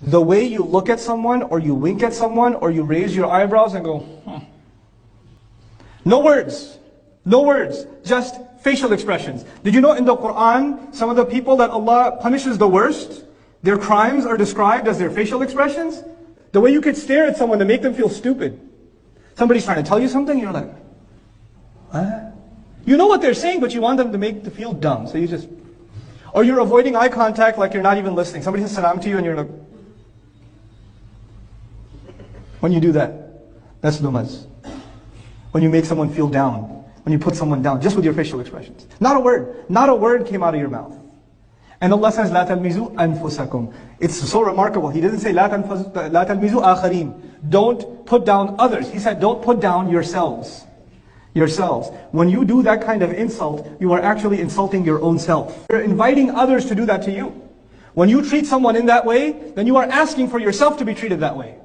The way you look at someone, or you wink at someone, or you raise your eyebrows and go, No words. No words. Just facial expressions. Did you know in the Quran, some of the people that Allah punishes the worst, their crimes are described as their facial expressions? The way you could stare at someone to make them feel stupid. Somebody's trying to tell you something, you're like, what? You know what they're saying, but you want them to make to feel dumb. So you just, or you're avoiding eye contact like you're not even listening. Somebody says salam to you and you're like, when you do that, that's lumaz. When you make someone feel down, when you put someone down, just with your facial expressions. Not a word came out of your mouth. And Allah says, لا تلمزوا أنفسكم. It's so remarkable. He didn't say, لا تلمزوا آخرين. Don't put down others. He said, don't put down yourselves. Yourselves. When you do that kind of insult, you are actually insulting your own self. You're inviting others to do that to you. When you treat someone in that way, then you are asking for yourself to be treated that way.